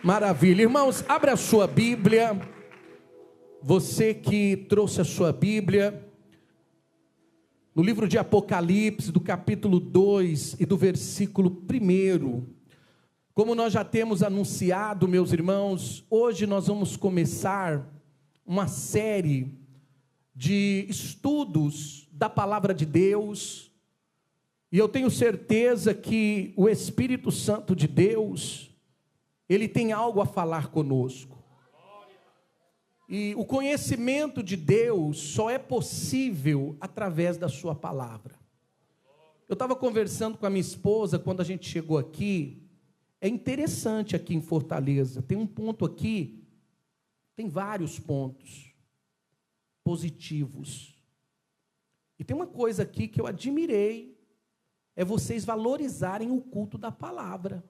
Maravilha. Irmãos, abra a sua Bíblia. Você que trouxe a sua Bíblia, no livro de Apocalipse, do capítulo 2 e do versículo 1. Como nós já temos anunciado, meus irmãos, hoje nós vamos começar uma série de estudos da Palavra de Deus, e eu tenho certeza que o Espírito Santo de Deus, Ele tem algo a falar conosco. E o conhecimento de Deus só é possível através da sua palavra. Eu estava conversando com a minha esposa quando a gente chegou aqui. É interessante aqui em Fortaleza, tem um ponto aqui, tem vários pontos positivos. E tem uma coisa aqui que eu admirei, é vocês valorizarem o culto da palavra.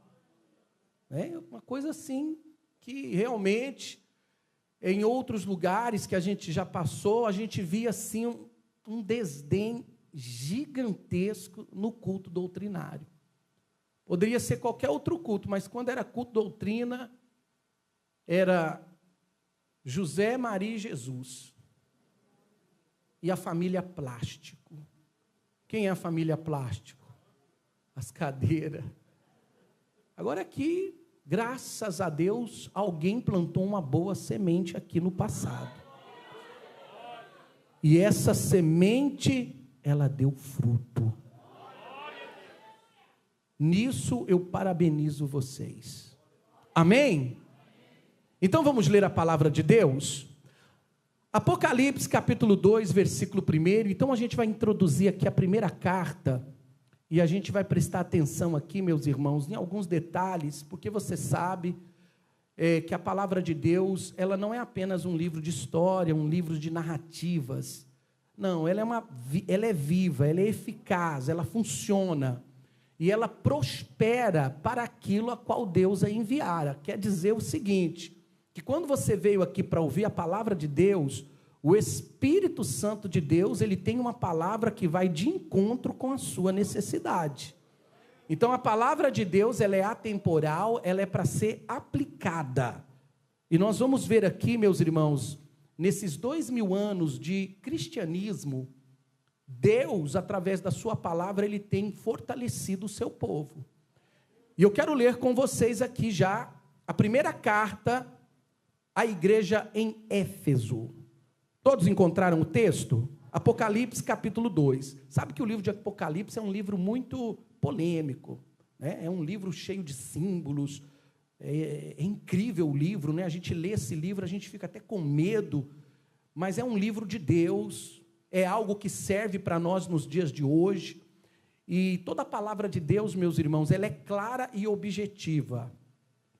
É uma coisa assim, que realmente, em outros lugares que a gente já passou, a gente via assim um desdém gigantesco no culto doutrinário. Poderia ser qualquer outro culto, mas quando era culto doutrina, era José, Maria e Jesus. E a família Plástico. Quem é a família Plástico? As cadeiras. Agora aqui, graças a Deus, alguém plantou uma boa semente aqui no passado. E essa semente, ela deu fruto. Nisso eu parabenizo vocês. Amém? Então vamos ler a palavra de Deus? Apocalipse capítulo 2, versículo 1. Então a gente vai introduzir aqui a primeira carta. E a gente vai prestar atenção aqui, meus irmãos, em alguns detalhes, porque você sabe que a palavra de Deus, ela não é apenas um livro de história, um livro de narrativas. Não, ela é viva, ela é eficaz, ela funciona. E ela prospera para aquilo a qual Deus a enviara. Quer dizer o seguinte, que quando você veio aqui para ouvir a palavra de Deus, o Espírito Santo de Deus, ele tem uma palavra que vai de encontro com a sua necessidade. Então a palavra de Deus, ela é atemporal, ela é para ser aplicada. E nós vamos ver aqui, meus irmãos, nesses 2000 anos de cristianismo, Deus, através da sua palavra, ele tem fortalecido o seu povo. E eu quero ler com vocês aqui já a primeira carta à igreja em Éfeso. Todos encontraram o texto? Apocalipse capítulo 2. Sabe que o livro de Apocalipse é um livro muito polêmico, né? É um livro cheio de símbolos, é incrível o livro, né? A gente lê esse livro, a gente fica até com medo, mas é um livro de Deus, é algo que serve para nós nos dias de hoje, e toda a palavra de Deus, meus irmãos, ela é clara e objetiva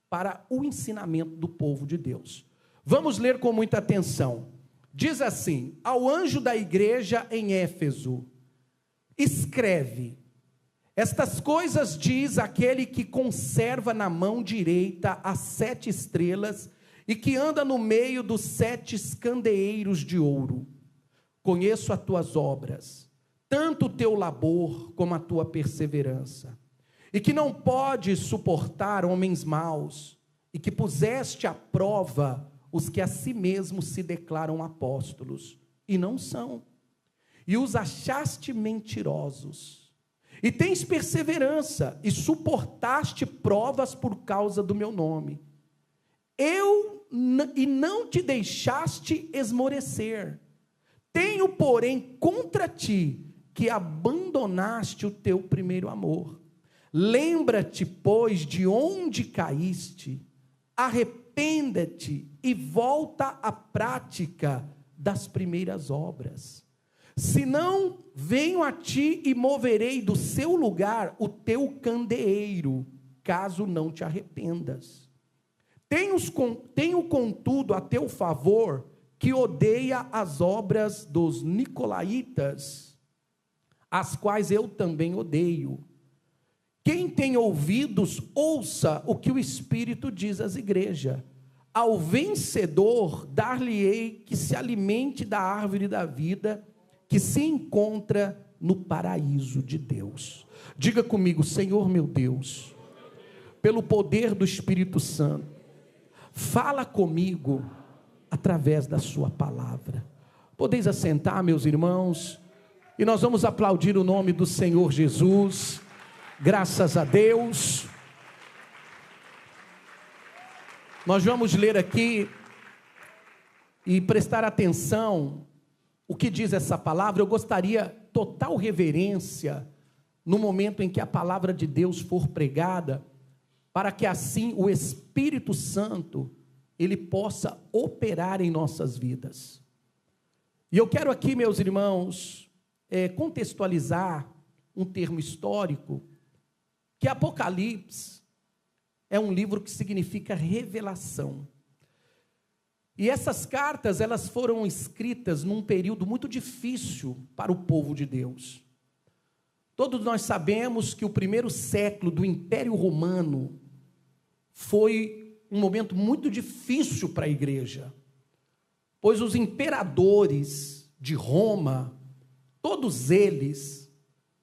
para o ensinamento do povo de Deus. Vamos ler com muita atenção. Diz assim: ao anjo da igreja em Éfeso, escreve: estas coisas diz aquele que conserva na mão direita as 7 estrelas e que anda no meio dos 7 candeeiros de ouro. Conheço as tuas obras, tanto o teu labor como a tua perseverança, e que não podes suportar homens maus, e que puseste à prova os que a si mesmos se declaram apóstolos, e não são, e os achaste mentirosos, e tens perseverança, e suportaste provas por causa do meu nome, e não te deixaste esmorecer. Tenho, porém, contra ti, que abandonaste o teu primeiro amor. Lembra-te, pois, de onde caíste, arrependa-te e volta à prática das primeiras obras. Senão, venho a ti e moverei do seu lugar o teu candeeiro, caso não te arrependas. Tenho contudo a teu favor, que odeia as obras dos nicolaítas, as quais eu também odeio. Quem tem ouvidos, ouça o que o Espírito diz às igrejas. Ao vencedor, dar-lhe-ei que se alimente da árvore da vida, que se encontra no paraíso de Deus. Diga comigo: Senhor meu Deus, pelo poder do Espírito Santo, fala comigo através da sua palavra. Podeis assentar, meus irmãos, e nós vamos aplaudir o nome do Senhor Jesus. Graças a Deus. Nós vamos ler aqui e prestar atenção o que diz essa palavra. Eu gostaria total reverência no momento em que a palavra de Deus for pregada, para que assim o Espírito Santo ele possa operar em nossas vidas. E eu quero aqui, meus irmãos, contextualizar um termo histórico, que Apocalipse é um livro que significa revelação. E essas cartas, elas foram escritas num período muito difícil para o povo de Deus. Todos nós sabemos que o primeiro século do Império Romano foi um momento muito difícil para a igreja, pois os imperadores de Roma, todos eles,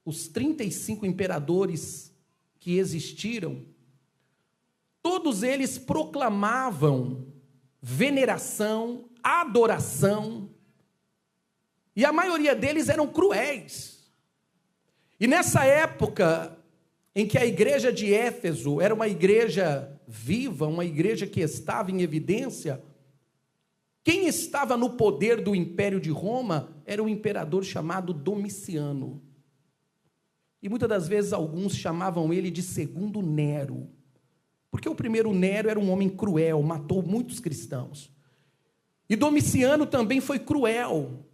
os 35 imperadores que existiram, todos eles proclamavam veneração, adoração, e a maioria deles eram cruéis. E nessa época em que a igreja de Éfeso era uma igreja viva, uma igreja que estava em evidência, quem estava no poder do Império de Roma era um imperador chamado Domiciano. E muitas das vezes alguns chamavam ele de segundo Nero, porque o primeiro Nero era um homem cruel, matou muitos cristãos. E Domiciano também foi cruel.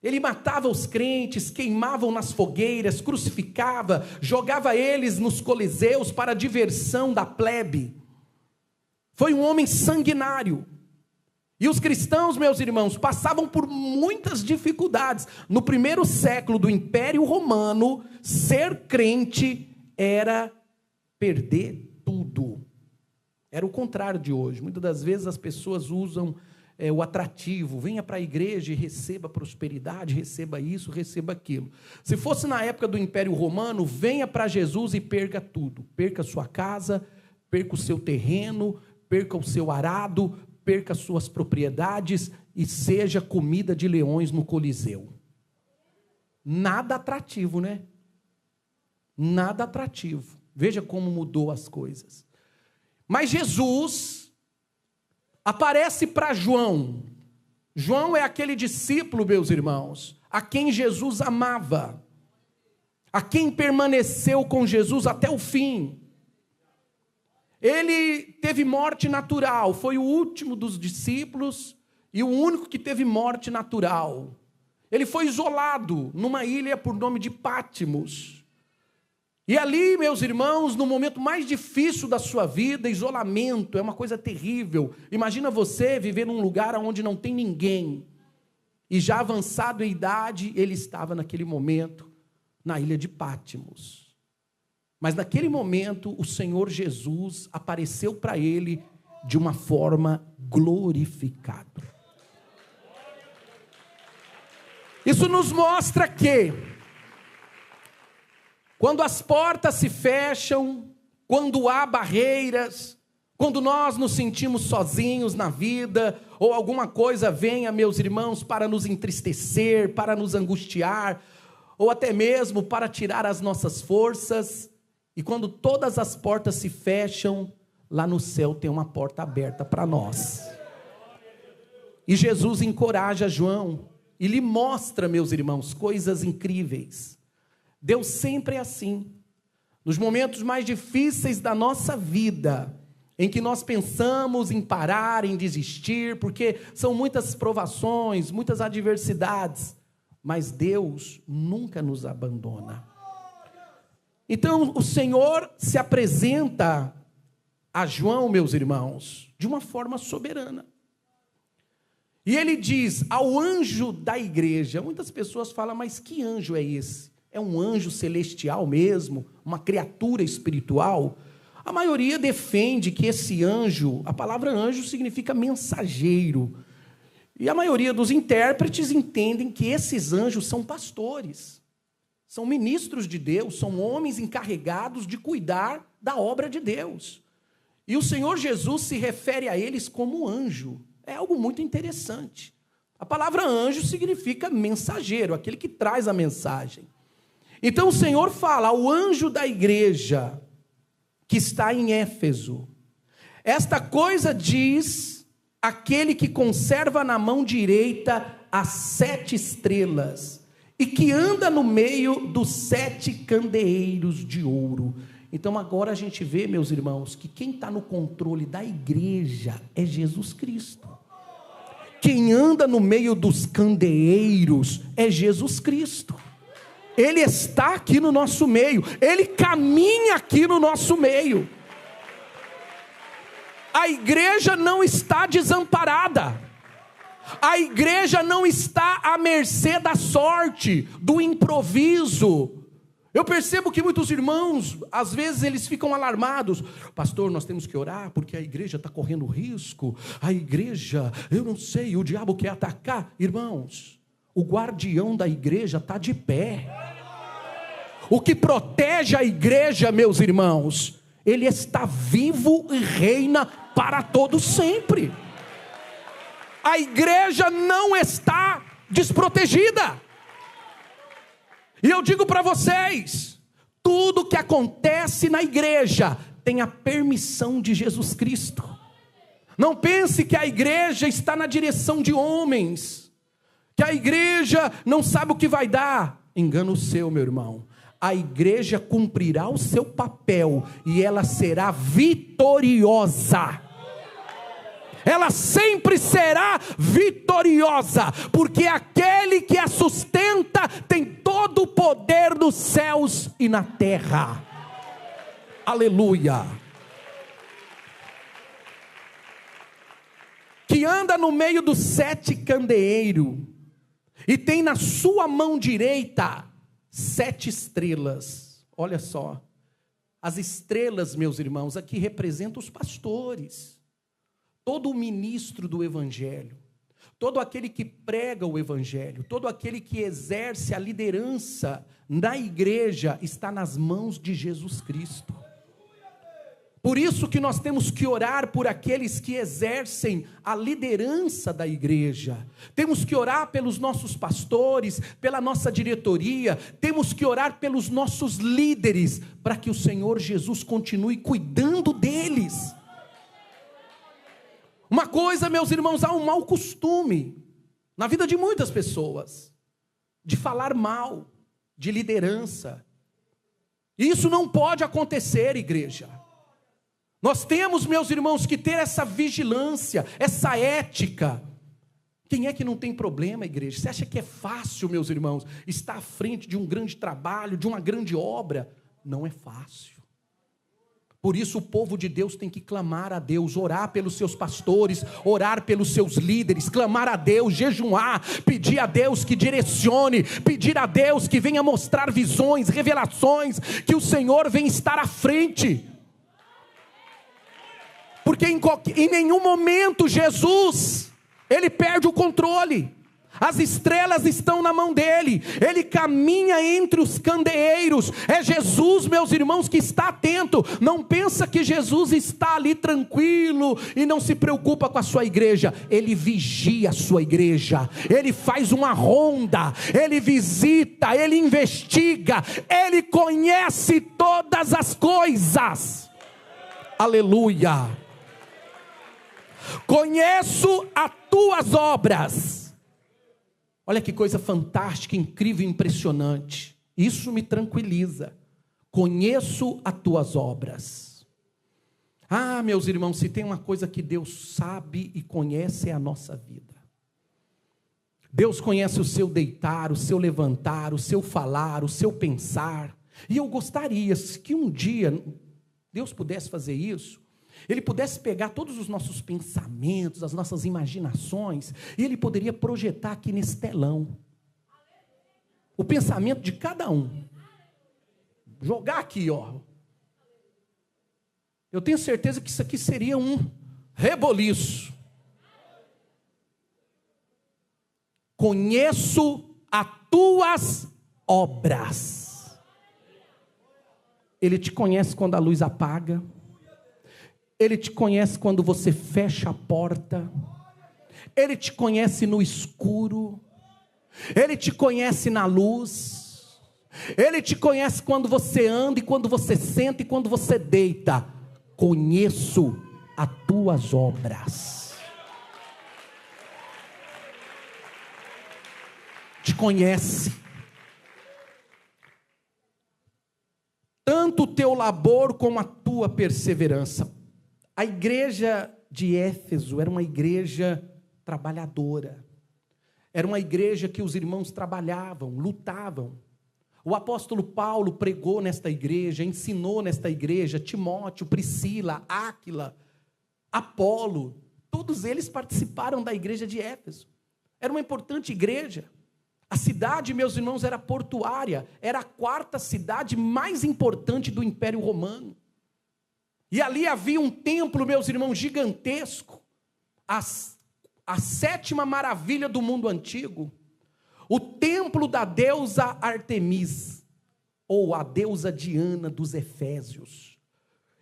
Ele matava os crentes, queimavam nas fogueiras, crucificava, jogava eles nos coliseus para a diversão da plebe. Foi um homem sanguinário. E os cristãos, meus irmãos, passavam por muitas dificuldades. No primeiro século do Império Romano, ser crente era perder tudo. Era o contrário de hoje. Muitas das vezes as pessoas usam o atrativo. Venha para a igreja e receba prosperidade, receba isso, receba aquilo. Se fosse na época do Império Romano, venha para Jesus e perca tudo. Perca a sua casa, perca o seu terreno, perca o seu arado, perca suas propriedades e seja comida de leões no Coliseu. Nada atrativo, né? Nada atrativo. Veja como mudou as coisas. Mas Jesus aparece para João. João é aquele discípulo, meus irmãos, a quem Jesus amava, a quem permaneceu com Jesus até o fim. Ele teve morte natural, foi o último dos discípulos e o único que teve morte natural. Ele foi isolado numa ilha por nome de Pátimos. E ali, meus irmãos, no momento mais difícil da sua vida, isolamento é uma coisa terrível. Imagina você viver num lugar onde não tem ninguém. E já avançado em idade, ele estava naquele momento na ilha de Pátimos. Mas naquele momento, o Senhor Jesus apareceu para ele de uma forma glorificada. Isso nos mostra que, quando as portas se fecham, quando há barreiras, quando nós nos sentimos sozinhos na vida, ou alguma coisa venha, meus irmãos, para nos entristecer, para nos angustiar, ou até mesmo para tirar as nossas forças, e quando todas as portas se fecham, lá no céu tem uma porta aberta para nós. E Jesus encoraja João e lhe mostra, meus irmãos, coisas incríveis. Deus sempre é assim. Nos momentos mais difíceis da nossa vida, em que nós pensamos em parar, em desistir, porque são muitas provações, muitas adversidades, mas Deus nunca nos abandona. Então, o Senhor se apresenta a João, meus irmãos, de uma forma soberana. E ele diz ao anjo da igreja, muitas pessoas falam, mas que anjo é esse? É um anjo celestial mesmo? Uma criatura espiritual? A maioria defende que esse anjo, a palavra anjo significa mensageiro. E a maioria dos intérpretes entendem que esses anjos são pastores. São ministros de Deus, são homens encarregados de cuidar da obra de Deus. E o Senhor Jesus se refere a eles como anjo. É algo muito interessante. A palavra anjo significa mensageiro, aquele que traz a mensagem. Então o Senhor fala ao anjo da igreja que está em Éfeso: esta coisa diz aquele que conserva na mão direita as 7 estrelas e que anda no meio dos 7 candeeiros de ouro. Então agora a gente vê, meus irmãos, que quem está no controle da igreja é Jesus Cristo. Quem anda no meio dos candeeiros é Jesus Cristo. Ele está aqui no nosso meio, Ele caminha aqui no nosso meio. A igreja não está desamparada, a igreja não está à mercê da sorte, do improviso. Eu percebo que muitos irmãos, às vezes eles ficam alarmados: pastor, nós temos que orar porque a igreja está correndo risco, a igreja, eu não sei, o diabo quer atacar. Irmãos, o guardião da igreja está de pé. O que protege a igreja, meus irmãos, ele está vivo e reina para todo sempre. A igreja não está desprotegida. E eu digo para vocês, tudo que acontece na igreja tem a permissão de Jesus Cristo. Não pense que a igreja está na direção de homens, que a igreja não sabe o que vai dar. Engano seu, meu irmão. A igreja cumprirá o seu papel e ela será vitoriosa. Ela sempre será vitoriosa, porque aquele que a sustenta tem todo o poder nos céus e na terra. Aleluia. Que anda no meio dos 7 candeeiros e tem na sua mão direita 7 estrelas. Olha só, as estrelas, meus irmãos, aqui representam os pastores. Todo o ministro do evangelho, todo aquele que prega o evangelho, todo aquele que exerce a liderança na igreja está nas mãos de Jesus Cristo. Por isso que nós temos que orar por aqueles que exercem a liderança da igreja. Temos que orar pelos nossos pastores, pela nossa diretoria, temos que orar pelos nossos líderes, para que o Senhor Jesus continue cuidando deles. Uma coisa, meus irmãos, há um mau costume na vida de muitas pessoas, de falar mal de liderança. E isso não pode acontecer, igreja. Nós temos, meus irmãos, que ter essa vigilância, essa ética. Quem é que não tem problema, igreja? Você acha que é fácil, meus irmãos, estar à frente de um grande trabalho, de uma grande obra? Não é fácil. Por isso o povo de Deus tem que clamar a Deus, orar pelos seus pastores, orar pelos seus líderes, clamar a Deus, jejuar, pedir a Deus que direcione, pedir a Deus que venha mostrar visões, revelações, que o Senhor venha estar à frente. Porque em nenhum momento Jesus, Ele perde o controle. As estrelas estão na mão dele, ele caminha entre os candeeiros. É Jesus, meus irmãos, que está atento. Não pensa que Jesus está ali tranquilo e não se preocupa com a sua igreja. Ele vigia a sua igreja, ele faz uma ronda, ele visita, ele investiga, ele conhece todas as coisas. Aleluia. Conheço as tuas obras. Olha que coisa fantástica, incrível, impressionante. Isso me tranquiliza. Conheço as tuas obras. Ah, meus irmãos, se tem uma coisa que Deus sabe e conhece, é a nossa vida. Deus conhece o seu deitar, o seu levantar, o seu falar, o seu pensar. E eu gostaria que um dia Deus pudesse fazer isso. Ele pudesse pegar todos os nossos pensamentos, as nossas imaginações, e Ele poderia projetar aqui nesse telão o pensamento de cada um. Jogar aqui, ó. Eu tenho certeza que isso aqui seria um reboliço. Conheço as tuas obras. Ele te conhece quando a luz apaga. Ele te conhece quando você fecha a porta. Ele te conhece no escuro. Ele te conhece na luz. Ele te conhece quando você anda e quando você senta e quando você deita. Conheço as tuas obras. Te conhece. Tanto o teu labor como a tua perseverança. A igreja de Éfeso era uma igreja trabalhadora. Era uma igreja que os irmãos trabalhavam, lutavam. O apóstolo Paulo pregou nesta igreja, ensinou nesta igreja, Timóteo, Priscila, Áquila, Apolo, todos eles participaram da igreja de Éfeso. Era uma importante igreja. A cidade, meus irmãos, era portuária, era a quarta cidade mais importante do Império Romano. E ali havia um templo, meus irmãos, gigantesco, a sétima maravilha do mundo antigo, o templo da deusa Artemis, ou a deusa Diana dos Efésios.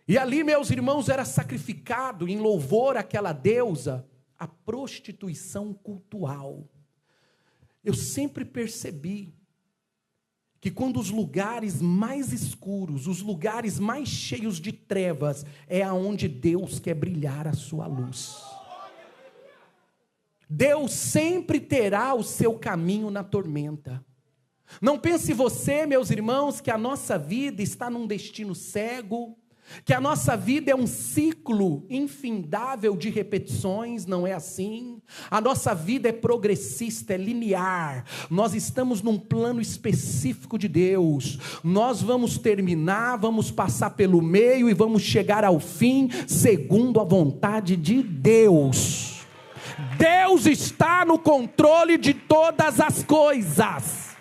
E ali, meus irmãos, era sacrificado em louvor àquela deusa, a prostituição cultual. Eu sempre percebi que quando os lugares mais escuros, os lugares mais cheios de trevas, é aonde Deus quer brilhar a sua luz. Deus sempre terá o seu caminho na tormenta. Não pense você, meus irmãos, que a nossa vida está num destino cego, que a nossa vida é um ciclo infindável de repetições. Não é assim. A nossa vida é progressista, é linear. Nós estamos num plano específico de Deus. Nós vamos terminar, vamos passar pelo meio e vamos chegar ao fim, segundo a vontade de Deus. Deus está no controle de todas as coisas.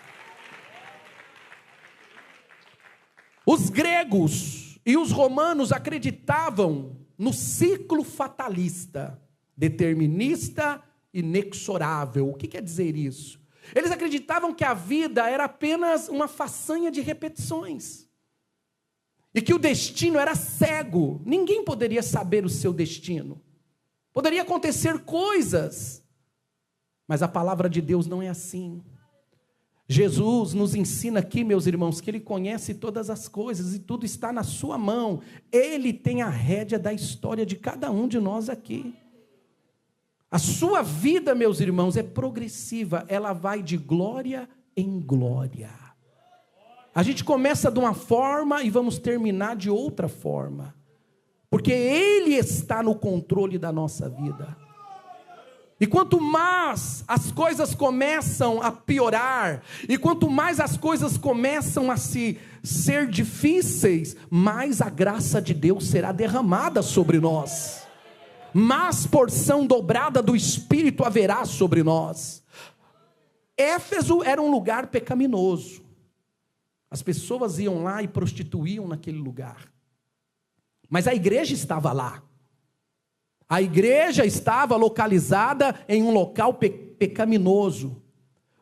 Os gregos e os romanos acreditavam no ciclo fatalista, determinista e inexorável. O que quer dizer isso? Eles acreditavam que a vida era apenas uma façanha de repetições. E que o destino era cego. Ninguém poderia saber o seu destino. Poderia acontecer coisas. Mas a palavra de Deus não é assim. Jesus nos ensina aqui, meus irmãos, que Ele conhece todas as coisas e tudo está na sua mão. Ele tem a rédea da história de cada um de nós aqui. A sua vida, meus irmãos, é progressiva. Ela vai de glória em glória. A gente começa de uma forma e vamos terminar de outra forma. Porque Ele está no controle da nossa vida. E quanto mais as coisas começam a piorar, e quanto mais as coisas começam a ser difíceis, mais a graça de Deus será derramada sobre nós. Mais porção dobrada do Espírito haverá sobre nós. Éfeso era um lugar pecaminoso. As pessoas iam lá e prostituíam naquele lugar. Mas a igreja estava lá. A igreja estava localizada em um local pecaminoso.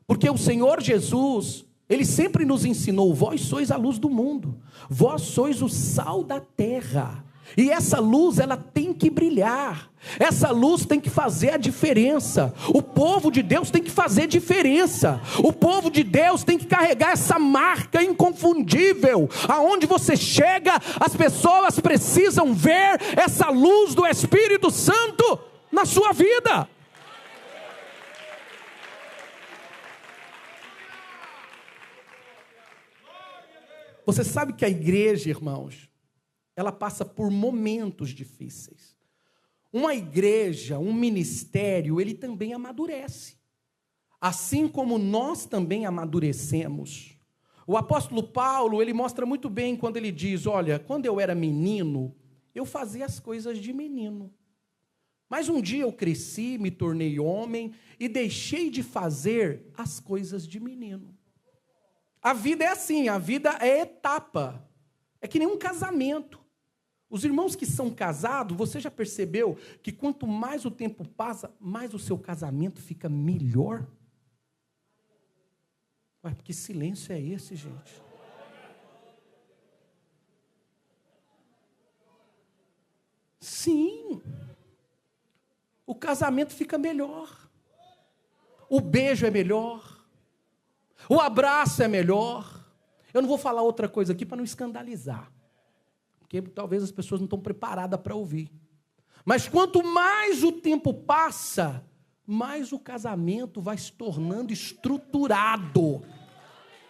Porque o Senhor Jesus, Ele sempre nos ensinou: vós sois a luz do mundo, vós sois o sal da terra. E essa luz, ela tem que brilhar. Essa luz tem que fazer a diferença. O povo de Deus tem que fazer diferença. O povo de Deus tem que carregar essa marca inconfundível. Aonde você chega, as pessoas precisam ver essa luz do Espírito Santo na sua vida. Você sabe que a igreja, irmãos, ela passa por momentos difíceis. Uma igreja, um ministério, ele também amadurece. Assim como nós também amadurecemos. O apóstolo Paulo, ele mostra muito bem quando ele diz: olha, quando eu era menino, eu fazia as coisas de menino. Mas um dia eu cresci, me tornei homem e deixei de fazer as coisas de menino. A vida é assim, a vida é etapa. É que nem um casamento. Os irmãos que são casados, você já percebeu que quanto mais o tempo passa, mais o seu casamento fica melhor? Ué, que silêncio é esse, gente? Sim. O casamento fica melhor. O beijo é melhor. O abraço é melhor. Eu não vou falar outra coisa aqui para não escandalizar. Porque talvez as pessoas não estão preparadas para ouvir. Mas quanto mais o tempo passa, mais o casamento vai se tornando estruturado.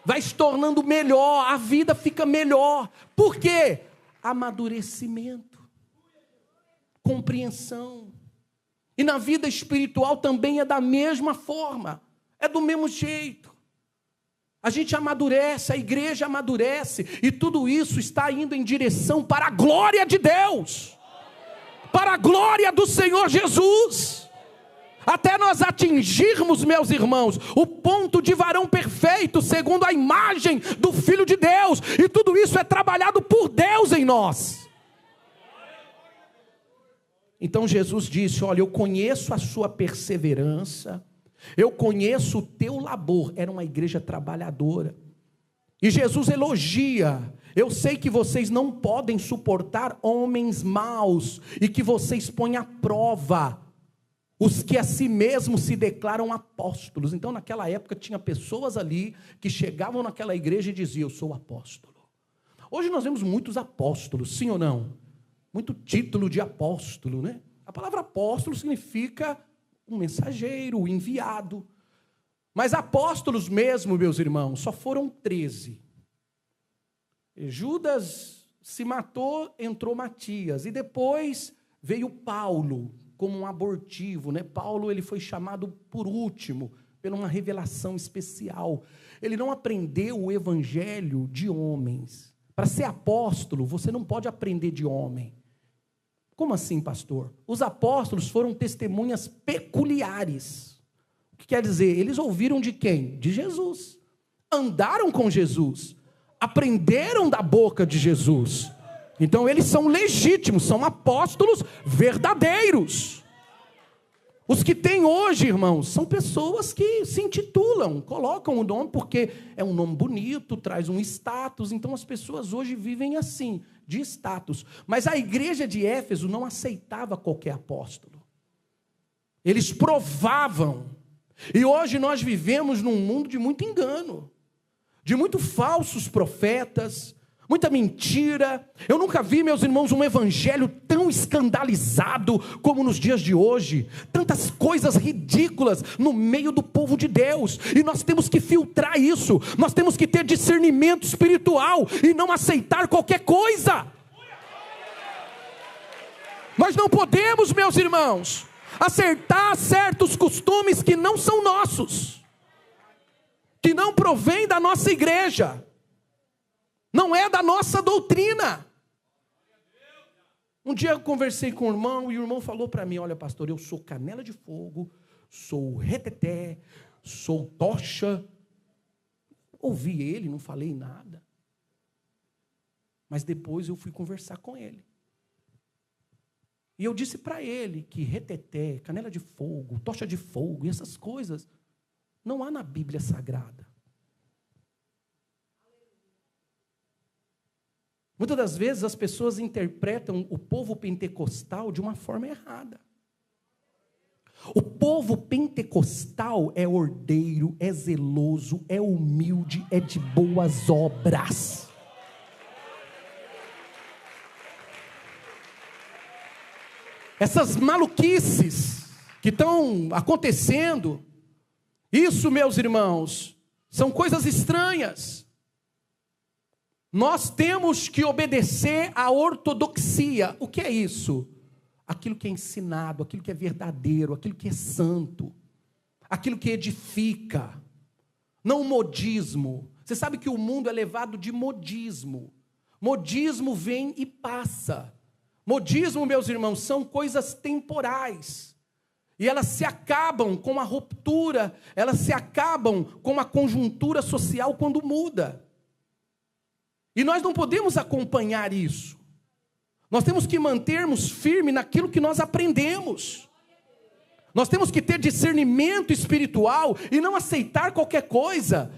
Vai se tornando melhor, a vida fica melhor. Por quê? Amadurecimento, compreensão. E na vida espiritual também é da mesma forma, é do mesmo jeito. A gente amadurece, a igreja amadurece, e tudo isso está indo em direção para a glória de Deus, para a glória do Senhor Jesus. Até nós atingirmos, meus irmãos, o ponto de varão perfeito, segundo a imagem do Filho de Deus. E tudo isso é trabalhado por Deus em nós. Então Jesus disse, olha, eu conheço a sua perseverança, eu conheço o teu labor. Era uma igreja trabalhadora. E Jesus elogia, eu sei que vocês não podem suportar homens maus, e que vocês põem à prova os que a si mesmos se declaram apóstolos. Então naquela época tinha pessoas ali que chegavam naquela igreja e diziam, eu sou apóstolo. Hoje nós vemos muitos apóstolos, sim ou não? Muito título de apóstolo, né? A palavra apóstolo significa um mensageiro, um enviado. Mas apóstolos mesmo, meus irmãos, só foram 13. Judas se matou, entrou Matias, e depois veio Paulo, como um abortivo, né? Paulo, ele foi chamado por último, por uma revelação especial. Ele não aprendeu o evangelho de homens. Para ser apóstolo, você não pode aprender de homem. Como assim, pastor? Os apóstolos foram testemunhas peculiares. O que quer dizer? Eles ouviram de quem? De Jesus. Andaram com Jesus. Aprenderam da boca de Jesus. Então eles são legítimos, são apóstolos verdadeiros. Os que tem hoje, irmãos, são pessoas que se intitulam, colocam o nome porque é um nome bonito, traz um status. Então as pessoas hoje vivem assim, de status. Mas a igreja de Éfeso não aceitava qualquer apóstolo. Eles provavam. E hoje nós vivemos num mundo de muito engano, de muito falsos profetas, muita mentira. Eu nunca vi, meus irmãos, um evangelho tão escandalizado como nos dias de hoje. Tantas coisas ridículas no meio do povo de Deus. E nós temos que filtrar isso. Nós temos que ter discernimento espiritual e não aceitar qualquer coisa. Nós não podemos, meus irmãos, acertar certos costumes que não são nossos, que não provém da nossa igreja. Não é da nossa doutrina. Um dia eu conversei com o irmão, e o irmão falou para mim, olha pastor, eu sou canela de fogo, sou reteté, sou tocha. Ouvi ele, não falei nada. Mas depois eu fui conversar com ele. E eu disse para ele que reteté, canela de fogo, tocha de fogo, e essas coisas, não há na Bíblia Sagrada. Muitas das vezes as pessoas interpretam o povo pentecostal de uma forma errada. O povo pentecostal é ordeiro, é zeloso, é humilde, é de boas obras. Essas maluquices que estão acontecendo, isso, meus irmãos, são coisas estranhas. Nós temos que obedecer à ortodoxia. O que é isso? Aquilo que é ensinado, aquilo que é verdadeiro, aquilo que é santo, aquilo que edifica, não o modismo. Você sabe que o mundo é levado de modismo. Modismo vem e passa. Modismo, meus irmãos, são coisas temporais. E elas se acabam com a ruptura, elas se acabam com a conjuntura social quando muda. E nós não podemos acompanhar isso. Nós temos que mantermos firme naquilo que nós aprendemos. Nós temos que ter discernimento espiritual e não aceitar qualquer coisa.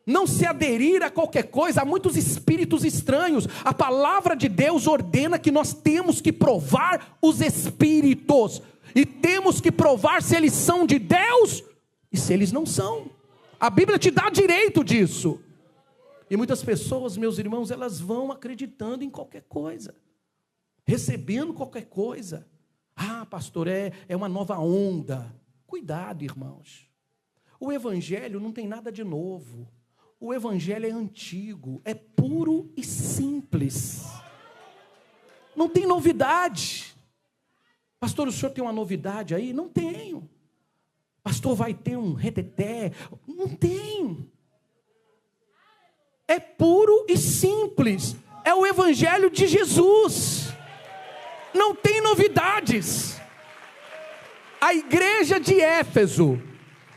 não se aderir a qualquer coisa. Há muitos espíritos estranhos. A palavra de Deus ordena que nós temos que provar os espíritos, e temos que provar se eles são de Deus e se eles não são. A Bíblia te dá direito disso. E muitas pessoas, meus irmãos, elas vão acreditando em qualquer coisa, recebendo qualquer coisa. Ah, pastor, é uma nova onda. Cuidado, irmãos. O evangelho não tem nada de novo. O evangelho é antigo, é puro e simples. Não tem novidade. Pastor, o senhor tem uma novidade aí? Não tenho. Pastor, vai ter um reteté? Não tem. É puro e simples. É o evangelho de Jesus. Não tem novidades. A igreja de Éfeso,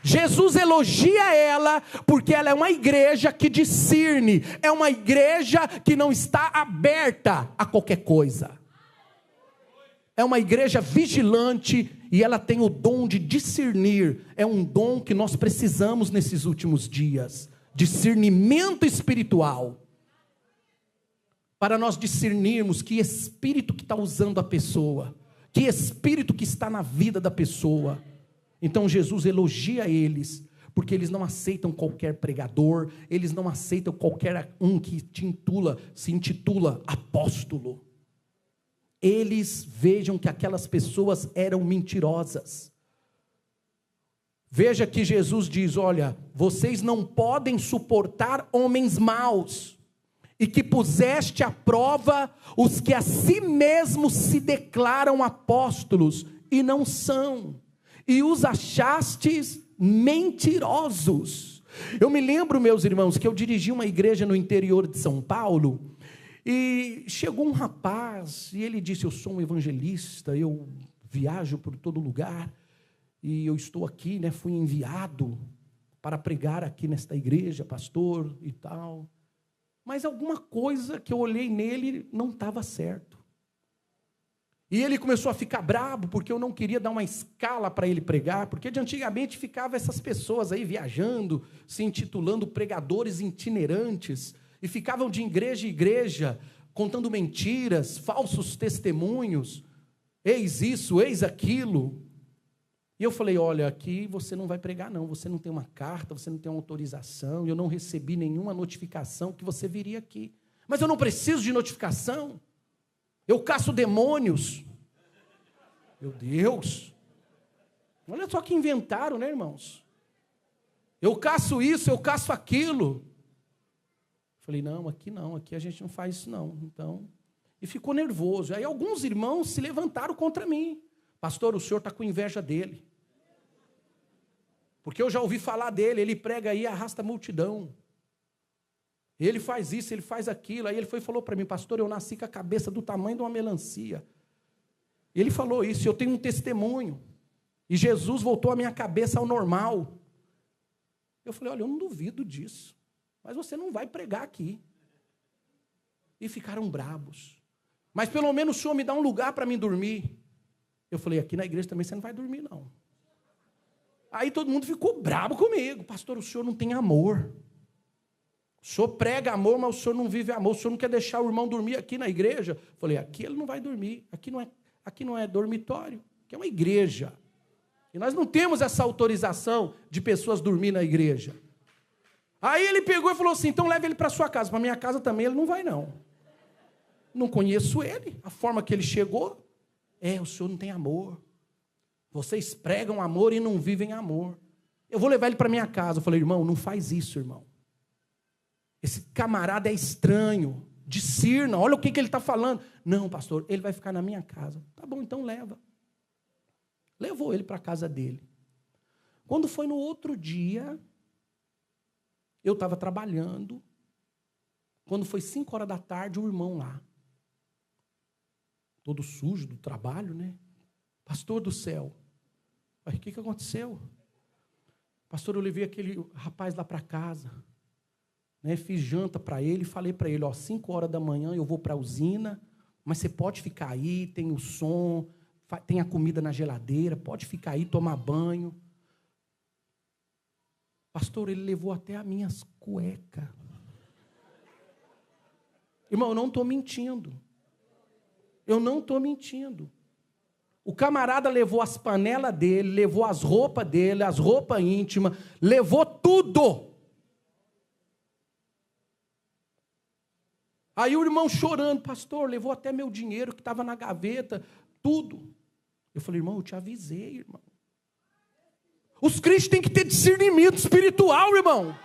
Jesus elogia ela, porque ela é uma igreja que discerne, é uma igreja que não está aberta a qualquer coisa. É uma igreja vigilante, e ela tem o dom de discernir. É um dom que nós precisamos nesses últimos dias. Discernimento espiritual. Para nós discernirmos que espírito que está usando a pessoa, que espírito que está na vida da pessoa. Então Jesus elogia eles, porque eles não aceitam qualquer pregador, eles não aceitam qualquer um que se intitula apóstolo. Eles vejam que aquelas pessoas eram mentirosas. Veja que Jesus diz: olha, vocês não podem suportar homens maus, e que puseste à prova os que a si mesmos se declaram apóstolos, e não são, e os achastes mentirosos. Eu me lembro, meus irmãos, que eu dirigi uma igreja no interior de São Paulo, e chegou um rapaz, e ele disse: eu sou um evangelista, eu viajo por todo lugar, e eu estou aqui, fui enviado para pregar aqui nesta igreja, pastor e tal. Mas alguma coisa que eu olhei nele não estava certo. E ele começou a ficar bravo, porque eu não queria dar uma escala para ele pregar, porque de antigamente ficava essas pessoas aí viajando, se intitulando pregadores itinerantes, e ficavam de igreja em igreja, contando mentiras, falsos testemunhos, eis isso, eis aquilo. E eu falei: olha, aqui você não vai pregar não, você não tem uma carta, você não tem uma autorização, eu não recebi nenhuma notificação que você viria aqui. Mas eu não preciso de notificação, eu caço demônios. Meu Deus, olha só que inventaram, irmãos? Eu caço isso, eu caço aquilo. Falei: não, aqui a gente não faz isso não. Então, e ficou nervoso. Aí alguns irmãos se levantaram contra mim: pastor, o senhor está com inveja dele, porque eu já ouvi falar dele, ele prega aí, arrasta a multidão, ele faz isso, ele faz aquilo. Aí ele falou para mim: pastor, eu nasci com a cabeça do tamanho de uma melancia. Ele falou isso, eu tenho um testemunho, e Jesus voltou a minha cabeça ao normal. Eu falei: olha, eu não duvido disso, mas você não vai pregar aqui. E ficaram bravos. Mas pelo menos o senhor me dá um lugar para mim dormir. Eu falei: aqui na igreja também você não vai dormir não. Aí todo mundo ficou bravo comigo: pastor, o senhor não tem amor. O senhor prega amor, mas o senhor não vive amor. O senhor não quer deixar o irmão dormir aqui na igreja? Eu falei: aqui ele não vai dormir. Aqui não é dormitório, aqui é uma igreja. E nós não temos essa autorização de pessoas dormir na igreja. Aí ele pegou e falou assim: então leve ele para sua casa. Para minha casa também ele não vai não. Não conheço ele, a forma que ele chegou. O senhor não tem amor. Vocês pregam amor e não vivem amor. Eu vou levar ele para minha casa. Eu falei: irmão, não faz isso, irmão. Esse camarada é estranho. Discirna, olha o que ele está falando. Não, pastor, ele vai ficar na minha casa. Tá bom, então leva. Levou ele para a casa dele. Quando foi no outro dia, eu estava trabalhando. Quando foi 5 horas da tarde, o irmão lá, todo sujo do trabalho, pastor do céu, o que aconteceu? Pastor, eu levei aquele rapaz lá para casa, fiz janta para ele, falei para ele: 5 horas da manhã eu vou para a usina, mas você pode ficar aí, tem o som, tem a comida na geladeira, pode ficar aí, tomar banho. Pastor, ele levou até as minhas cuecas. Irmão, eu não estou mentindo. Eu não estou mentindo. O camarada levou as panelas dele, levou as roupas dele, as roupas íntimas, levou tudo. Aí o irmão chorando, pastor, levou até meu dinheiro que estava na gaveta, tudo. Eu falei, irmão, eu te avisei, irmão. Os crentes têm que ter discernimento espiritual, irmão.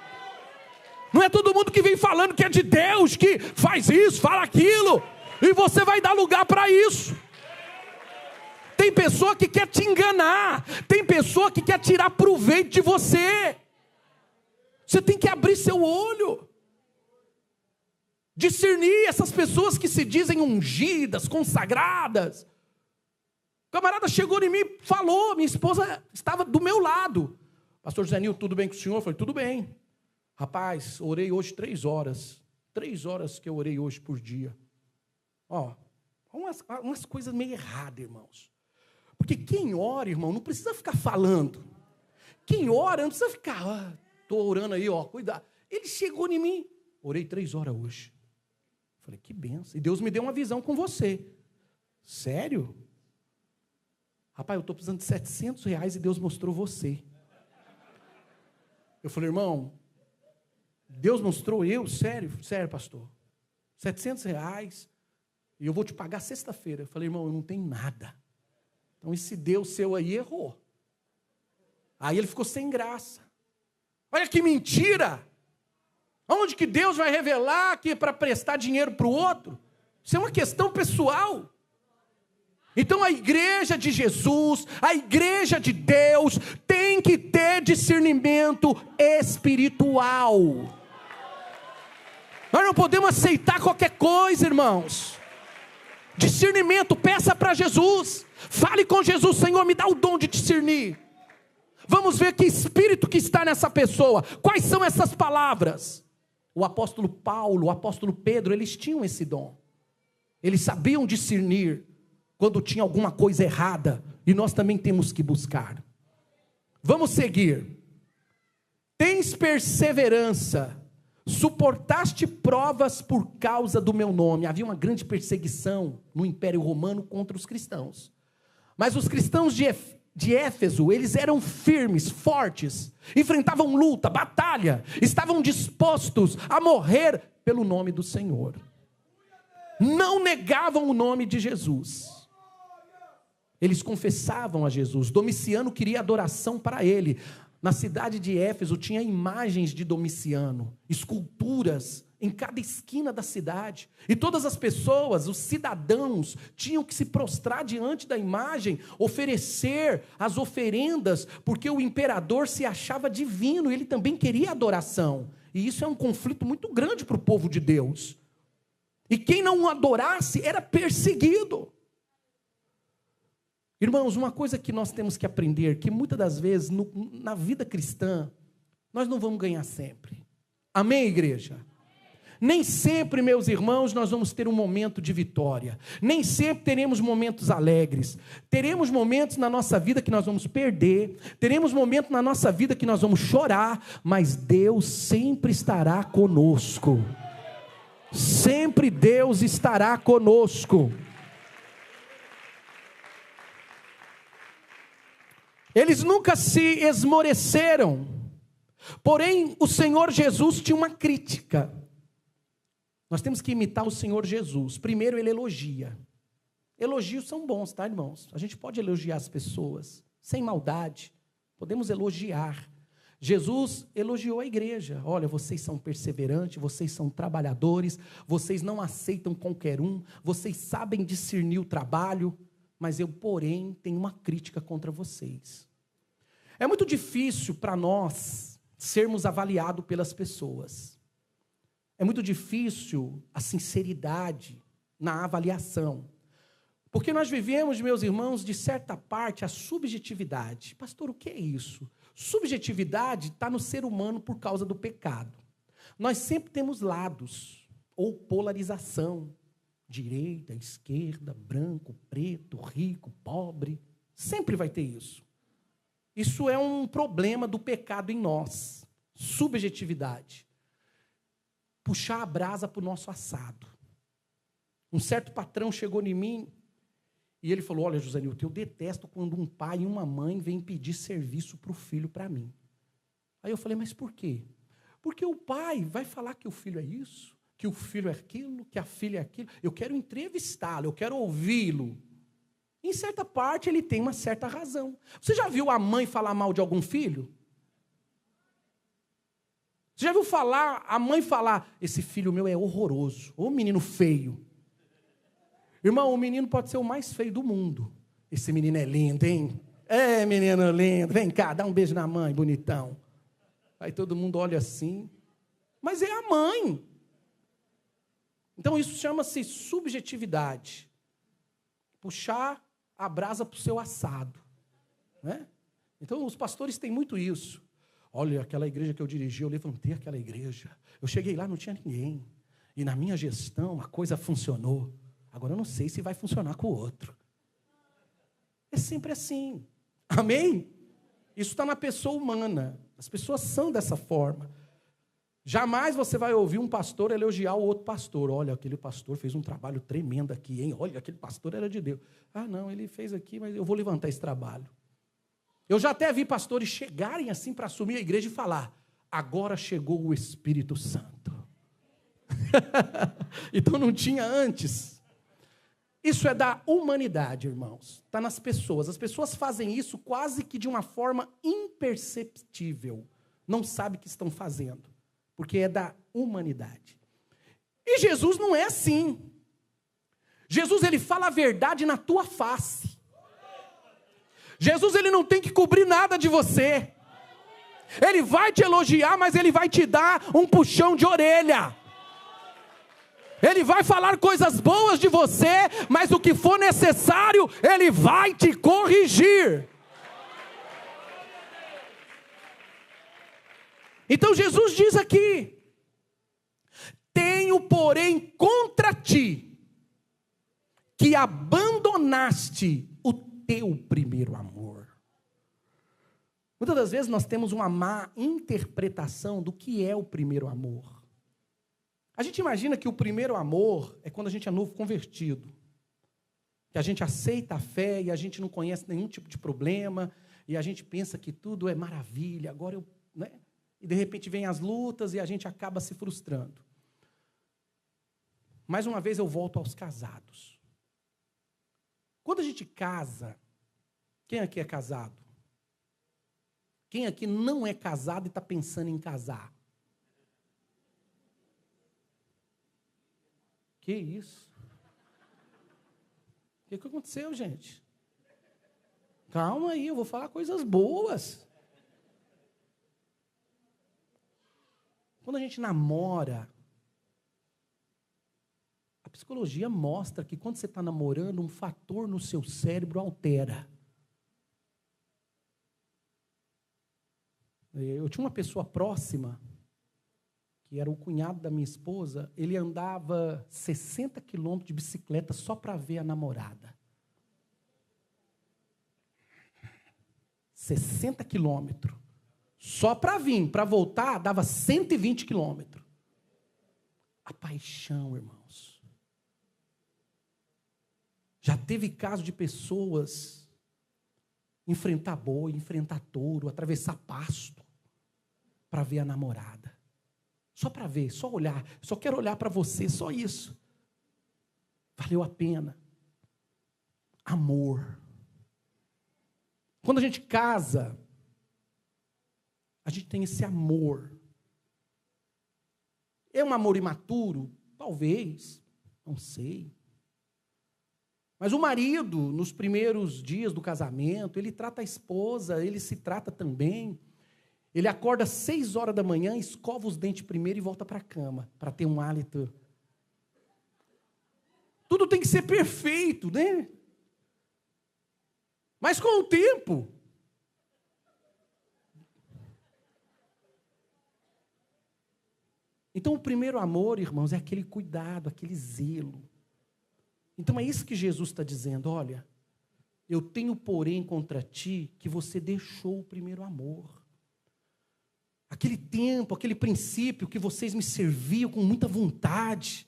Não é todo mundo que vem falando que é de Deus, que faz isso, fala aquilo, e você vai dar lugar para isso. Tem pessoa que quer te enganar, tem pessoa que quer tirar proveito de você. Você tem que abrir seu olho, discernir essas pessoas que se dizem ungidas, consagradas. O camarada chegou em mim, falou, minha esposa estava do meu lado. Pastor José Nil, tudo bem com o senhor? Eu falei, tudo bem. Rapaz, orei hoje 3 horas. 3 horas que eu orei hoje por dia. Ó, umas coisas meio erradas, irmãos. Porque quem ora, irmão, não precisa ficar falando. Quem ora, não precisa ficar, estou orando aí, ó, cuidado. Ele chegou em mim, orei 3 horas hoje. Falei, que benção. E Deus me deu uma visão com você. Sério? Rapaz, eu estou precisando de R$700 e Deus mostrou você. Eu falei, irmão, Deus mostrou eu? Sério, pastor. R$700 e eu vou te pagar sexta-feira. Eu falei, irmão, eu não tenho nada. Então esse Deus seu aí errou. Aí ele ficou sem graça. Olha que mentira. Onde que Deus vai revelar que é para prestar dinheiro para o outro? Isso é uma questão pessoal. Então a igreja de Jesus, a igreja de Deus, tem que ter discernimento espiritual. Nós não podemos aceitar qualquer coisa, irmãos. Discernimento, peça para Jesus. Fale com Jesus, Senhor, me dá o dom de discernir. Vamos ver que espírito que está nessa pessoa. Quais são essas palavras? O apóstolo Paulo, o apóstolo Pedro, eles tinham esse dom. Eles sabiam discernir quando tinha alguma coisa errada, e nós também temos que buscar. Vamos seguir. Tens perseverança, suportaste provas por causa do meu nome. Havia uma grande perseguição no Império Romano contra os cristãos. Mas os cristãos de Éfeso, eles eram firmes, fortes, enfrentavam luta, batalha, estavam dispostos a morrer pelo nome do Senhor. Não negavam o nome de Jesus. Eles confessavam a Jesus. Domiciano queria adoração para ele. Na cidade de Éfeso tinha imagens de Domiciano, esculturas em cada esquina da cidade. E todas as pessoas, os cidadãos, tinham que se prostrar diante da imagem, oferecer as oferendas, porque o imperador se achava divino, ele também queria adoração. E isso é um conflito muito grande para o povo de Deus. E quem não o adorasse era perseguido. Irmãos, uma coisa que nós temos que aprender, que muitas das vezes na vida cristã, nós não vamos ganhar sempre. Amém, igreja? Nem sempre, meus irmãos, nós vamos ter um momento de vitória. Nem sempre teremos momentos alegres. Teremos momentos na nossa vida que nós vamos perder. Teremos momentos na nossa vida que nós vamos chorar. Mas Deus sempre estará conosco. Sempre Deus estará conosco. Eles nunca se esmoreceram, porém o Senhor Jesus tinha uma crítica. Nós temos que imitar o Senhor Jesus. Primeiro ele elogia. Elogios são bons, tá, irmãos? A gente pode elogiar as pessoas, sem maldade, podemos elogiar. Jesus elogiou a igreja. Olha, vocês são perseverantes, vocês são trabalhadores, vocês não aceitam qualquer um, vocês sabem discernir o trabalho, mas eu, porém, tenho uma crítica contra vocês. É muito difícil para nós sermos avaliados pelas pessoas. É muito difícil a sinceridade na avaliação. Porque nós vivemos, meus irmãos, de certa parte, a subjetividade. Pastor, o que é isso? Subjetividade está no ser humano por causa do pecado. Nós sempre temos lados, ou polarização. Direita, esquerda, branco, preto, rico, pobre. Sempre vai ter isso. Isso é um problema do pecado em nós. Subjetividade. Puxar a brasa para o nosso assado. Um certo patrão chegou em mim e ele falou, olha, Josanilton, eu detesto quando um pai e uma mãe vêm pedir serviço para o filho para mim. Aí eu falei, mas por quê? Porque o pai vai falar que o filho é isso, que o filho é aquilo, que a filha é aquilo. Eu quero entrevistá-lo, eu quero ouvi-lo. Em certa parte ele tem uma certa razão. Você já viu a mãe falar mal de algum filho? Você já viu a mãe falar, esse filho meu é horroroso, ô menino feio. Irmão, o menino pode ser o mais feio do mundo. Esse menino é lindo, hein? É, menino lindo, vem cá, dá um beijo na mãe, bonitão. Aí todo mundo olha assim, mas é a mãe. Então isso chama-se subjetividade. Puxar a brasa para o seu assado. Né? Então os pastores têm muito isso. Olha, aquela igreja que eu dirigi, eu levantei aquela igreja. Eu cheguei lá, não tinha ninguém. E na minha gestão a coisa funcionou. Agora eu não sei se vai funcionar com o outro. É sempre assim. Amém? Isso está na pessoa humana. As pessoas são dessa forma. Jamais você vai ouvir um pastor elogiar o outro pastor. Olha, aquele pastor fez um trabalho tremendo aqui, hein? Olha, aquele pastor era de Deus. Ah, não, ele fez aqui, mas eu vou levantar esse trabalho. Eu já até vi pastores chegarem assim para assumir a igreja e falar, agora chegou o Espírito Santo. Então não tinha antes. Isso é da humanidade, irmãos. Está nas pessoas. As pessoas fazem isso quase que de uma forma imperceptível. Não sabem o que estão fazendo. Porque é da humanidade. E Jesus não é assim. Jesus, ele fala a verdade na tua face. Jesus, ele não tem que cobrir nada de você. Ele vai te elogiar, mas ele vai te dar um puxão de orelha. Ele vai falar coisas boas de você, mas o que for necessário, ele vai te corrigir. Então Jesus diz aqui, tenho porém contra ti, que abandonaste o teu primeiro amor. Muitas das vezes nós temos uma má interpretação do que é o primeiro amor. A gente imagina que o primeiro amor é quando a gente é novo convertido. Que a gente aceita a fé e a gente não conhece nenhum tipo de problema. E a gente pensa que tudo é maravilha. Agora eu... Né? E de repente vem as lutas e a gente acaba se frustrando. Mais uma vez eu volto aos casados. Quando a gente casa... Quem aqui é casado? Quem aqui não é casado e está pensando em casar? Que isso? O que aconteceu, gente? Calma aí, eu vou falar coisas boas. Quando a gente namora, a psicologia mostra que quando você está namorando, um fator no seu cérebro altera. Eu tinha uma pessoa próxima, que era o cunhado da minha esposa, ele andava 60 quilômetros de bicicleta só para ver a namorada. 60 quilômetros. Só para vir, para voltar, dava 120 quilômetros. A paixão, irmãos. Já teve caso de pessoas enfrentar boi, enfrentar touro, atravessar pasto, para ver a namorada. Só para ver, só olhar. Só quero olhar para você, só isso. Valeu a pena. Amor. Quando a gente casa, a gente tem esse amor. É um amor imaturo? Talvez, não sei. Mas o marido, nos primeiros dias do casamento, ele trata a esposa, ele se trata também. Ele acorda às 6 horas da manhã, escova os dentes primeiro e volta para a cama, para ter um hálito. Tudo tem que ser perfeito, né? Mas com o tempo, então o primeiro amor, irmãos, é aquele cuidado, aquele zelo. Então é isso que Jesus está dizendo, olha, eu tenho porém contra ti que você deixou o primeiro amor. aquele tempo, aquele princípio que vocês me serviam com muita vontade,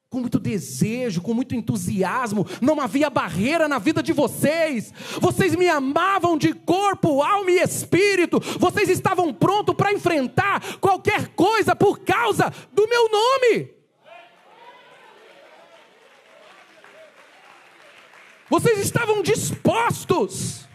com muito desejo, com muito entusiasmo, não havia barreira na vida de vocês, vocês me amavam de corpo, alma e espírito, vocês estavam prontos para enfrentar qualquer coisa por causa do meu nome. Vocês estavam dispostos.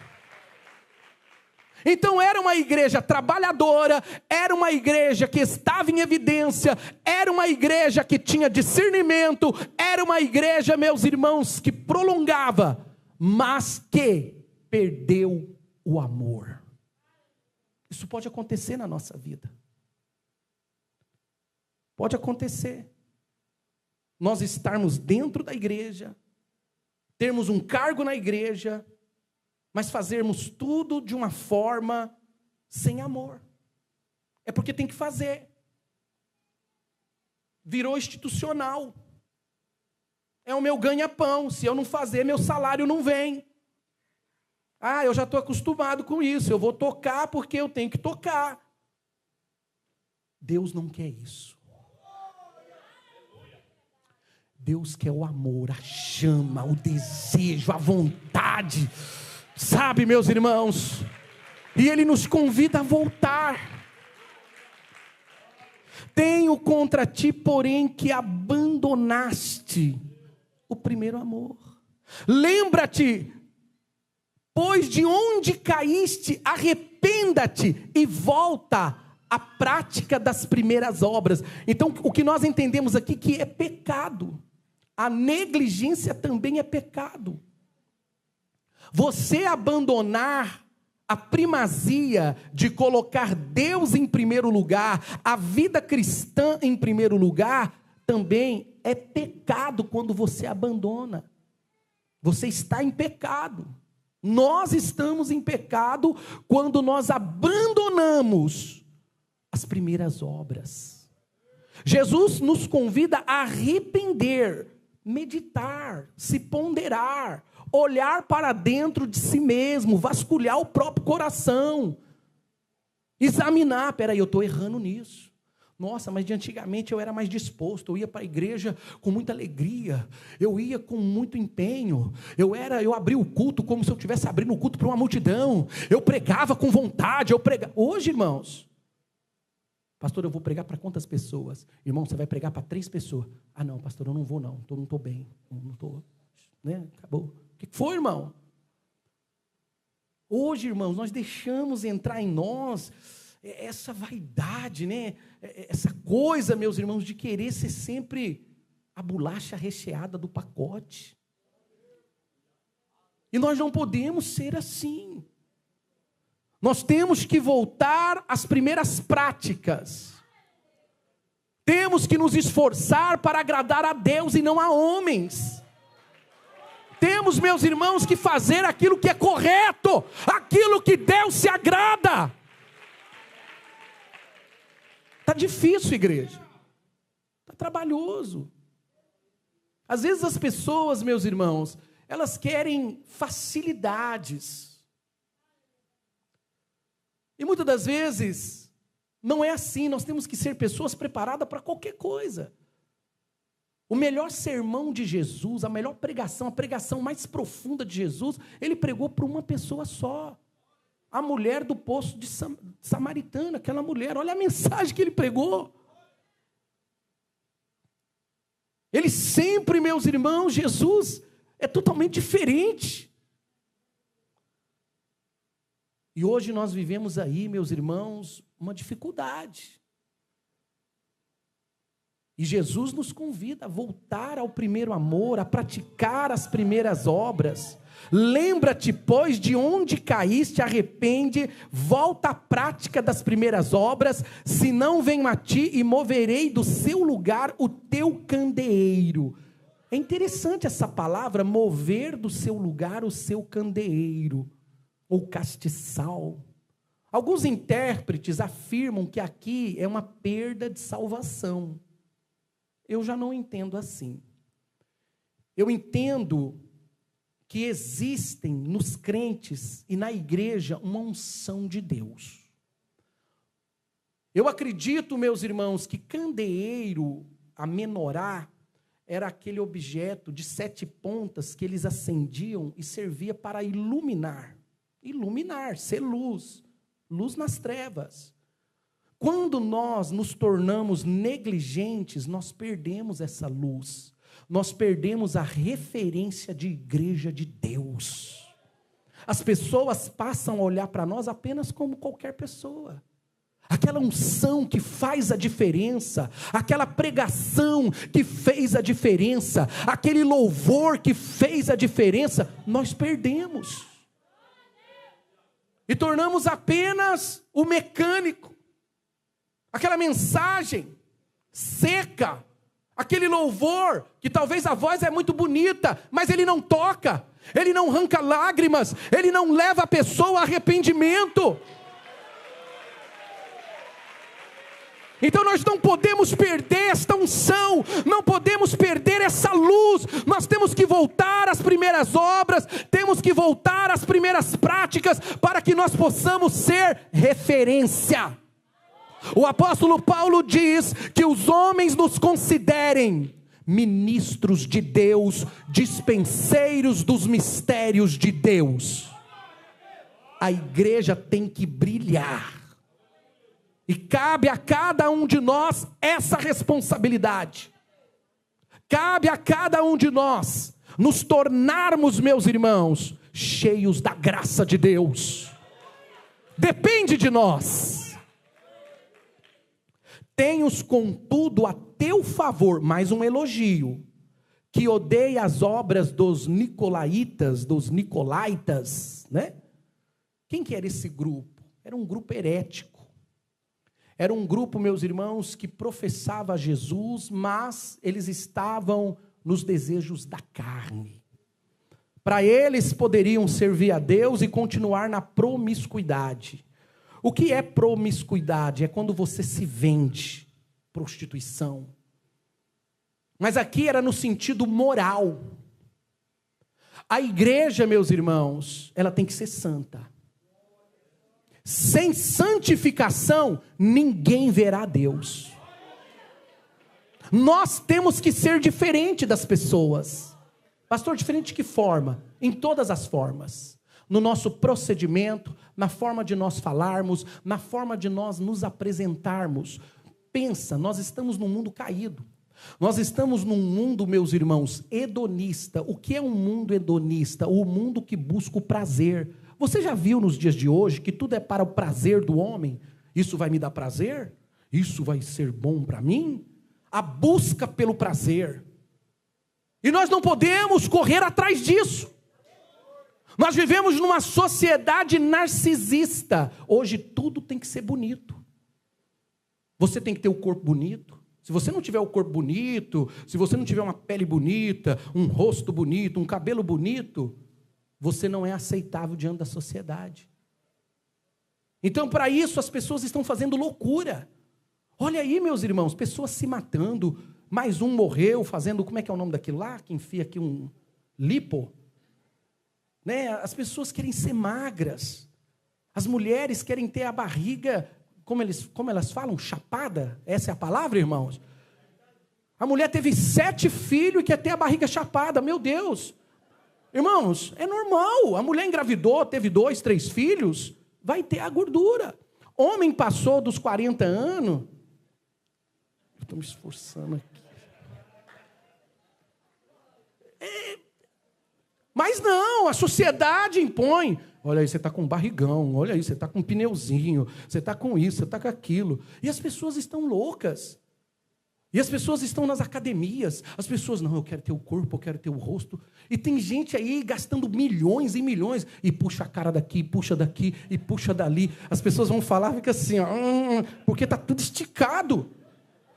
Então era uma igreja trabalhadora, era uma igreja que estava em evidência, era uma igreja que tinha discernimento, era uma igreja, meus irmãos, que prolongava, mas que perdeu o amor. Isso pode acontecer na nossa vida. Pode acontecer. Nós estarmos dentro da igreja, termos um cargo na igreja, mas fazermos tudo de uma forma sem amor. É porque tem que fazer. Virou institucional. É o meu ganha-pão. Se eu não fazer, meu salário não vem. Ah, eu já estou acostumado com isso. Eu vou tocar porque eu tenho que tocar. Deus não quer isso. Deus quer o amor, a chama, o desejo, a vontade. Sabe, meus irmãos? E Ele nos convida a voltar. Tenho contra ti, porém, que abandonaste o primeiro amor. Lembra-te, pois de onde caíste, arrependa-te e volta à prática das primeiras obras. Então, o que nós entendemos aqui que é pecado. A negligência também é pecado. Você abandonar a primazia de colocar Deus em primeiro lugar, a vida cristã em primeiro lugar, também é pecado quando você abandona. Você está em pecado. Nós estamos em pecado quando nós abandonamos as primeiras obras. Jesus nos convida a arrepender, meditar, se ponderar, olhar para dentro de si mesmo, vasculhar o próprio coração, examinar, peraí, eu estou errando nisso. Nossa, mas de antigamente eu era mais disposto, eu ia para a igreja com muita alegria, eu ia com muito empenho, eu abria o culto como se eu estivesse abrindo o culto para uma multidão, eu pregava com vontade, Hoje, irmãos, pastor, eu vou pregar para quantas pessoas? Irmão, você vai pregar para 3 pessoas. Ah não, pastor, eu não vou não estou bem, não estou, né? Acabou. O que foi, irmão? Hoje, irmãos, nós deixamos entrar em nós essa vaidade, né? Essa coisa, meus irmãos, de querer ser sempre a bolacha recheada do pacote. E nós não podemos ser assim. Nós temos que voltar às primeiras práticas. Temos que nos esforçar para agradar a Deus e não a homens. Temos, meus irmãos, que fazer aquilo que é correto, aquilo que Deus se agrada. Está difícil, igreja. Está trabalhoso. Às vezes as pessoas, meus irmãos, elas querem facilidades. E muitas das vezes, não é assim. Nós temos que ser pessoas preparadas para qualquer coisa. O melhor sermão de Jesus, a melhor pregação, a pregação mais profunda de Jesus, Ele pregou para uma pessoa só. A mulher do poço de Samaritana, aquela mulher, olha a mensagem que Ele pregou. Ele sempre, meus irmãos, Jesus é totalmente diferente. E hoje nós vivemos aí, meus irmãos, uma dificuldade. E Jesus nos convida a voltar ao primeiro amor, a praticar as primeiras obras. Lembra-te, pois, de onde caíste, arrepende, volta à prática das primeiras obras, senão venho a ti e moverei do seu lugar o teu candeeiro. É interessante essa palavra, mover do seu lugar o seu candeeiro, ou castiçal. Alguns intérpretes afirmam que aqui é uma perda de salvação. Eu já não entendo assim. Eu entendo que existem nos crentes e na igreja uma unção de Deus. Eu acredito, meus irmãos, que candeeiro, a menorá, era aquele objeto de 7 pontas que eles acendiam e servia para iluminar. Iluminar, ser luz. Luz nas trevas. Quando nós nos tornamos negligentes, nós perdemos essa luz. Nós perdemos a referência de igreja de Deus. As pessoas passam a olhar para nós apenas como qualquer pessoa. Aquela unção que faz a diferença, aquela pregação que fez a diferença, aquele louvor que fez a diferença, nós perdemos. E tornamos apenas o mecânico. Aquela mensagem seca, aquele louvor, que talvez a voz é muito bonita, mas ele não toca, ele não arranca lágrimas, ele não leva a pessoa a arrependimento. Então nós não podemos perder esta unção, não podemos perder essa luz, nós temos que voltar às primeiras obras, temos que voltar às primeiras práticas, para que nós possamos ser referência. O apóstolo Paulo diz que os homens nos considerem ministros de Deus, dispenseiros dos mistérios de Deus. A igreja tem que brilhar. E cabe a cada um de nós essa responsabilidade. Cabe a cada um de nós nos tornarmos, meus irmãos, cheios da graça de Deus. Depende de nós. Tenhos, contudo, a teu favor, mais um elogio, que odeia as obras dos nicolaítas, né? Quem que era esse grupo? Era um grupo herético. Era um grupo, meus irmãos, que professava Jesus, mas eles estavam nos desejos da carne. Para eles poderiam servir a Deus e continuar na promiscuidade. O que é promiscuidade? É quando você se vende, prostituição. Mas aqui era no sentido moral. A igreja, meus irmãos, ela tem que ser santa. Sem santificação, ninguém verá Deus. Nós temos que ser diferente das pessoas. Pastor, diferente de que forma? Em todas as formas. No nosso procedimento, na forma de nós falarmos, na forma de nós nos apresentarmos. Pensa, nós estamos num mundo caído. Nós estamos num mundo, meus irmãos, hedonista. O que é um mundo hedonista? O mundo que busca o prazer. Você já viu nos dias de hoje que tudo é para o prazer do homem? Isso vai me dar prazer? Isso vai ser bom para mim? A busca pelo prazer. E nós não podemos correr atrás disso. Nós vivemos numa sociedade narcisista. Hoje tudo tem que ser bonito. Você tem que ter o corpo bonito. Se você não tiver o corpo bonito, se você não tiver uma pele bonita, um rosto bonito, um cabelo bonito, você não é aceitável diante da sociedade. Então, para isso, as pessoas estão fazendo loucura. Olha aí, meus irmãos, pessoas se matando. Mais um morreu fazendo, como é que é o nome daquilo lá? Que enfia aqui um lipo. Né? As pessoas querem ser magras. As mulheres querem ter a barriga, como elas falam, chapada. Essa é a palavra, irmãos? A mulher teve 7 filhos e quer ter a barriga chapada. Meu Deus! Irmãos, é normal. A mulher engravidou, teve 2, 3 filhos, vai ter a gordura. Homem passou dos 40 anos. Eu estou me esforçando aqui. Mas não, a sociedade impõe. Olha aí, você está com um barrigão. Olha aí, você está com um pneuzinho. Você está com isso, você está com aquilo. E as pessoas estão loucas. E as pessoas estão nas academias. As pessoas, não, eu quero ter o corpo, eu quero ter o rosto. E tem gente aí gastando milhões e milhões. E puxa a cara daqui, puxa daqui e puxa dali. As pessoas vão falar, fica assim, ó, porque está tudo esticado.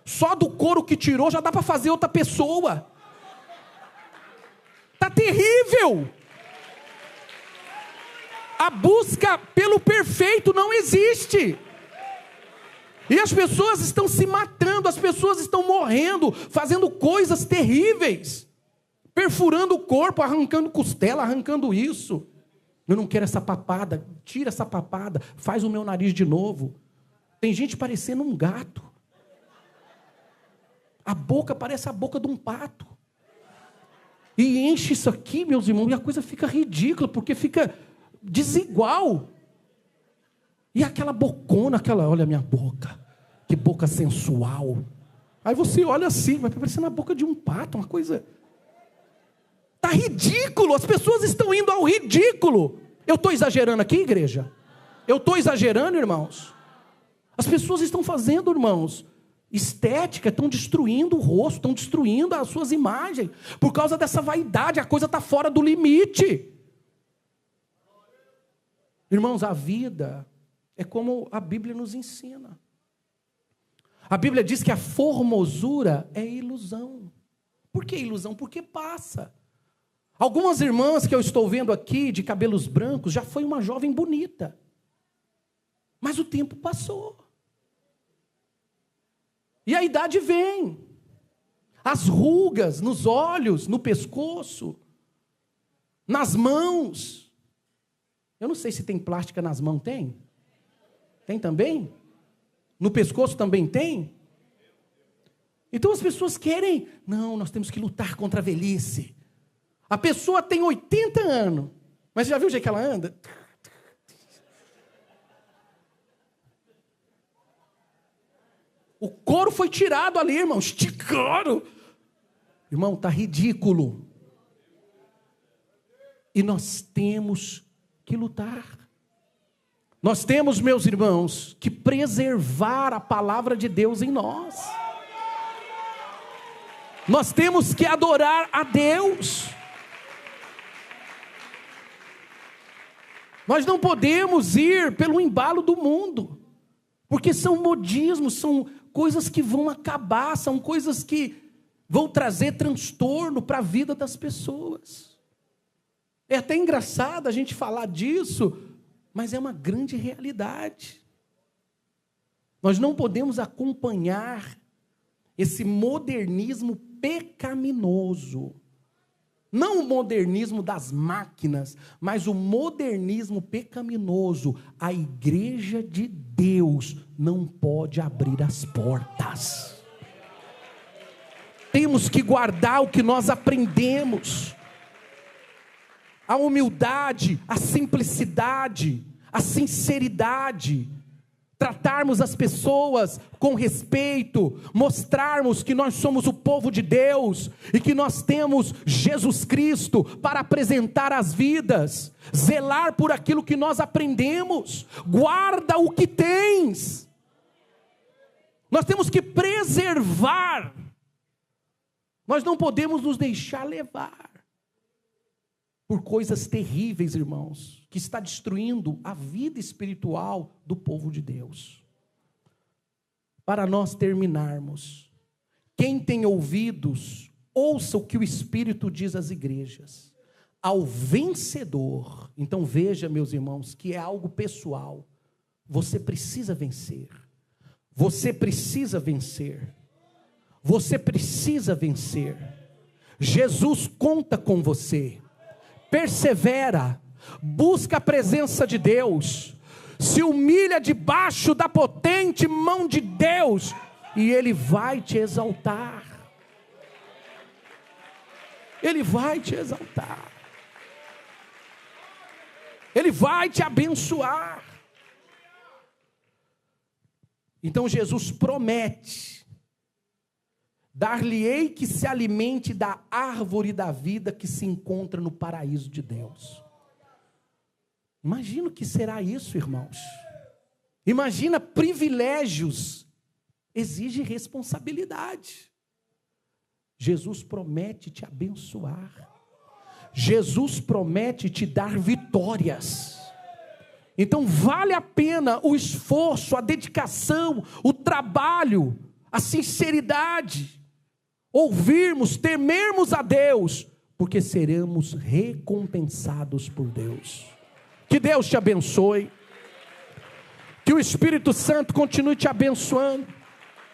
Só do couro que tirou já dá para fazer outra pessoa. Está terrível. A busca pelo perfeito não existe. E as pessoas estão se matando, as pessoas estão morrendo, fazendo coisas terríveis, perfurando o corpo, arrancando costela, arrancando isso. Eu não quero essa papada, tira essa papada, faz o meu nariz de novo. Tem gente parecendo um gato. A boca parece a boca de um pato. E enche isso aqui, meus irmãos, e a coisa fica ridícula, porque fica desigual. E aquela bocona, olha a minha boca, que boca sensual. Aí você olha assim, vai parecendo a boca de um pato, uma coisa... Está ridículo, as pessoas estão indo ao ridículo. Eu estou exagerando aqui, igreja? Eu estou exagerando, irmãos? As pessoas estão fazendo, irmãos, estética, estão destruindo o rosto, estão destruindo as suas imagens, por causa dessa vaidade, a coisa está fora do limite. Irmãos, a vida é como a Bíblia nos ensina. A Bíblia diz que a formosura é ilusão. Por que ilusão? Porque passa. Algumas irmãs que eu estou vendo aqui, de cabelos brancos, já foi uma jovem bonita. Mas o tempo passou. E a idade vem. As rugas nos olhos, no pescoço, nas mãos. Eu não sei se tem plástica nas mãos, tem? Tem também? No pescoço também tem? Então as pessoas querem, não, nós temos que lutar contra a velhice. A pessoa tem 80 anos, mas você já viu o jeito que ela anda? O couro foi tirado ali, irmão, esticaram. Irmão, está ridículo. E nós temos que lutar. Nós temos, meus irmãos, que preservar a palavra de Deus em nós. Nós temos que adorar a Deus. Nós não podemos ir pelo embalo do mundo, porque são modismos, são coisas que vão acabar, são coisas que vão trazer transtorno para a vida das pessoas. É até engraçado a gente falar disso, mas é uma grande realidade. Nós não podemos acompanhar esse modernismo pecaminoso. Não o modernismo das máquinas, mas o modernismo pecaminoso. A igreja de Deus não pode abrir as portas. Temos que guardar o que nós aprendemos. A humildade, a simplicidade, a sinceridade. Tratarmos as pessoas com respeito, mostrarmos que nós somos o povo de Deus e que nós temos Jesus Cristo para apresentar as vidas, zelar por aquilo que nós aprendemos. Guarda o que tens. Nós temos que preservar. Nós não podemos nos deixar levar por coisas terríveis, irmãos, que está destruindo a vida espiritual do povo de Deus. Para nós terminarmos, quem tem ouvidos, ouça o que o Espírito diz às igrejas. Ao vencedor, então veja, meus irmãos, que é algo pessoal. Você precisa vencer. Você precisa vencer. Você precisa vencer. Jesus conta com você. Persevera, busca a presença de Deus, se humilha debaixo da potente mão de Deus, e Ele vai te exaltar. Ele vai te exaltar. Ele vai te abençoar. Então Jesus promete: dar-lhe-ei que se alimente da árvore da vida que se encontra no paraíso de Deus. Imagina o que será isso, irmãos. Imagina, privilégios exige responsabilidade. Jesus promete te abençoar. Jesus promete te dar vitórias. Então vale a pena o esforço, a dedicação, o trabalho, a sinceridade. Ouvirmos, temermos a Deus, porque seremos recompensados por Deus. Que Deus te abençoe, que o Espírito Santo continue te abençoando.